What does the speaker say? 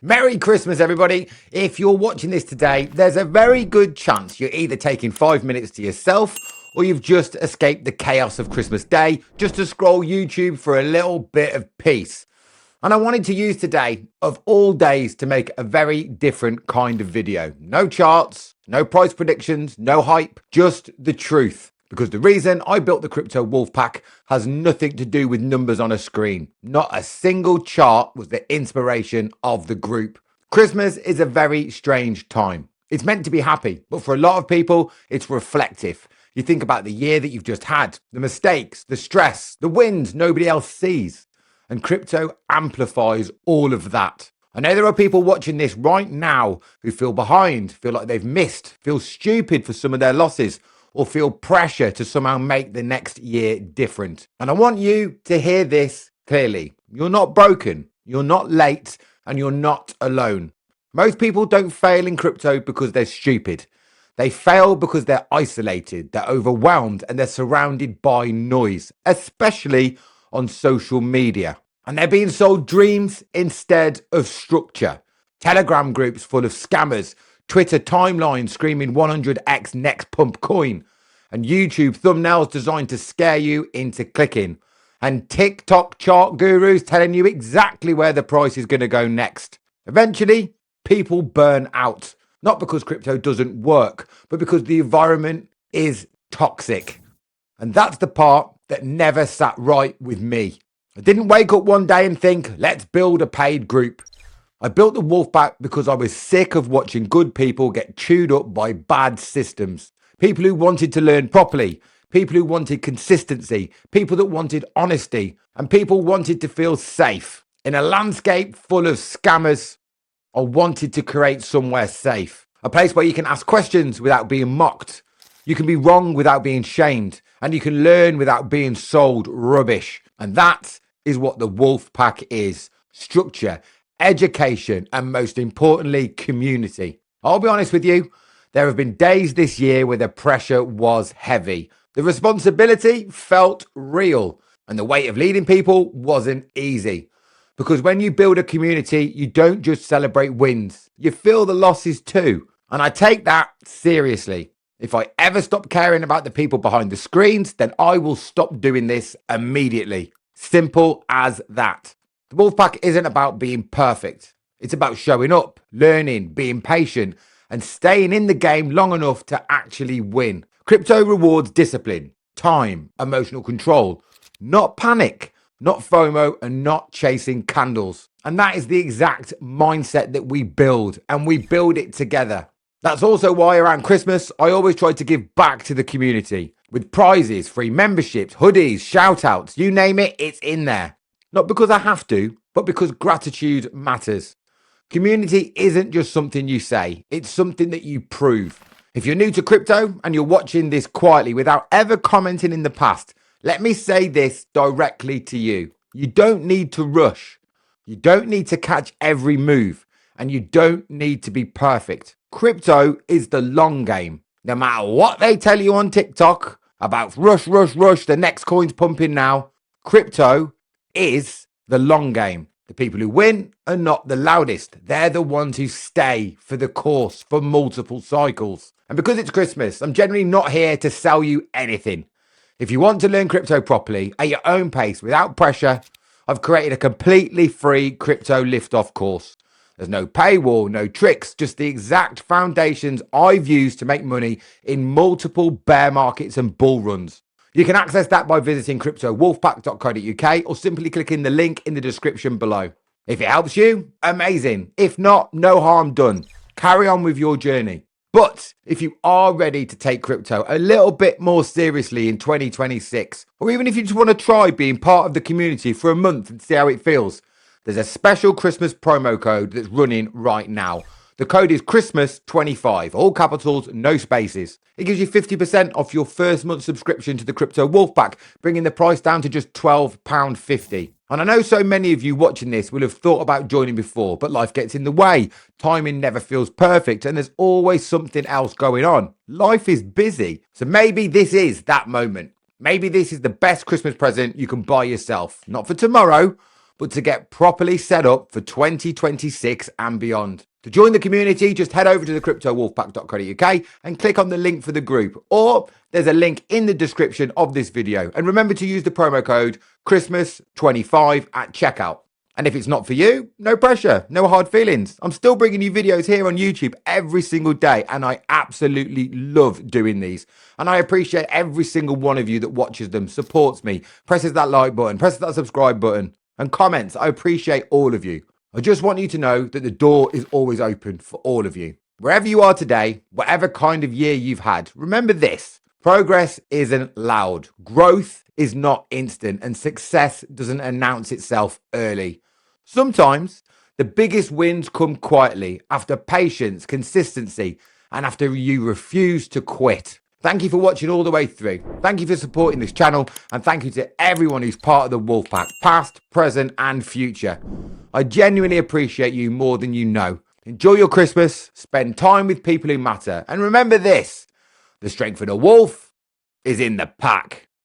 Merry Christmas, everybody. If you're watching this today, there's a very good chance you're either taking 5 minutes to yourself or you've just escaped the chaos of Christmas Day just to scroll YouTube for a little bit of peace. And I wanted to use today, of all days, to make a very different kind of video. No charts, no price predictions, no hype, just the truth. Because the reason I built the Crypto Wolf Pack has nothing to do with numbers on a screen. Not a single chart was the inspiration of the group. Christmas is a very strange time. It's meant to be happy, but for a lot of people, it's reflective. You think about the year that you've just had, the mistakes, the stress, the wins nobody else sees. And crypto amplifies all of that. I know there are people watching this right now who feel behind, feel like they've missed, feel stupid for some of their losses, or feel pressure to somehow make the next year different. And I want you to hear this clearly. You're not broken, you're not late, and you're not alone. Most people don't fail in crypto because they're stupid. They fail because they're isolated, they're overwhelmed, and they're surrounded by noise, especially on social media. And they're being sold dreams instead of structure. Telegram groups full of scammers, Twitter timelines screaming 100x next pump coin, and YouTube thumbnails designed to scare you into clicking, and TikTok chart gurus telling you exactly where the price is going to go next. Eventually, people burn out, not because crypto doesn't work, but because the environment is toxic. And that's the part that never sat right with me. I didn't wake up one day and think, let's build a paid group. I built the Wolfpack because I was sick of watching good people get chewed up by bad systems. People who wanted to learn properly, people who wanted consistency, people that wanted honesty, and people wanted to feel safe. In a landscape full of scammers, I wanted to create somewhere safe. A place where you can ask questions without being mocked. You can be wrong without being shamed. And you can learn without being sold rubbish. And that is what the Wolfpack is. Structure, education, and most importantly, community. I'll be honest with you, there have been days this year where the pressure was heavy. The responsibility felt real, and the weight of leading people wasn't easy. Because when you build a community, you don't just celebrate wins, you feel the losses too. And I take that seriously. If I ever stop caring about the people behind the screens, then I will stop doing this immediately. Simple as that. The Wolfpack isn't about being perfect. It's about showing up, learning, being patient, and staying in the game long enough to actually win. Crypto rewards discipline, time, emotional control, not panic, not FOMO, and not chasing candles. And that is the exact mindset that we build, and we build it together. That's also why around Christmas, I always try to give back to the community with prizes, free memberships, hoodies, shout outs, you name it, it's in there. Not because I have to, but because gratitude matters. Community isn't just something you say, it's something that you prove. If you're new to crypto and you're watching this quietly without ever commenting in the past, let me say this directly to you. You don't need to rush. You don't need to catch every move. And you don't need to be perfect. Crypto is the long game. No matter what they tell you on TikTok about rush, the next coin's pumping now, crypto is the long game. The people who win are not the loudest. They're the ones who stay for the course for multiple cycles. And because it's Christmas, I'm generally not here to sell you anything. If you want to learn crypto properly at your own pace without pressure, I've created a completely free crypto liftoff course. There's no paywall, no tricks, just the exact foundations I've used to make money in multiple bear markets and bull runs. You can access that by visiting cryptowolfpack.co.uk or simply clicking the link in the description below. If it helps you, amazing. If not, no harm done. Carry on with your journey. But if you are ready to take crypto a little bit more seriously in 2026, or even if you just want to try being part of the community for a month and see how it feels, there's a special Christmas promo code that's running right now. The code is Christmas25, all capitals, no spaces. It gives you 50% off your first month subscription to the Crypto Wolfpack, bringing the price down to just £12.50. And I know so many of you watching this will have thought about joining before, but life gets in the way. Timing never feels perfect, and there's always something else going on. Life is busy. So maybe this is that moment. Maybe this is the best Christmas present you can buy yourself. Not for tomorrow, but to get properly set up for 2026 and beyond. To join the community, just head over to the cryptowolfpack.co.uk and click on the link for the group, or there's a link in the description of this video. And remember to use the promo code Christmas25 at checkout. And if it's not for you, no pressure, no hard feelings. I'm still bringing you videos here on YouTube every single day, and I absolutely love doing these. And I appreciate every single one of you that watches them, supports me, presses that like button, presses that subscribe button, and comments. I appreciate all of you. I just want you to know that the door is always open for all of you. Wherever you are today, whatever kind of year you've had, remember this: progress isn't loud, growth is not instant, and success doesn't announce itself early. Sometimes the biggest wins come quietly, after patience, consistency, and after you refuse to quit. Thank you for watching all the way through. Thank you for supporting this channel, and thank you to everyone who's part of the Wolfpack, past, present, and future. I genuinely appreciate you more than you know. Enjoy your Christmas, spend time with people who matter, and remember this: the strength of the wolf is in the pack.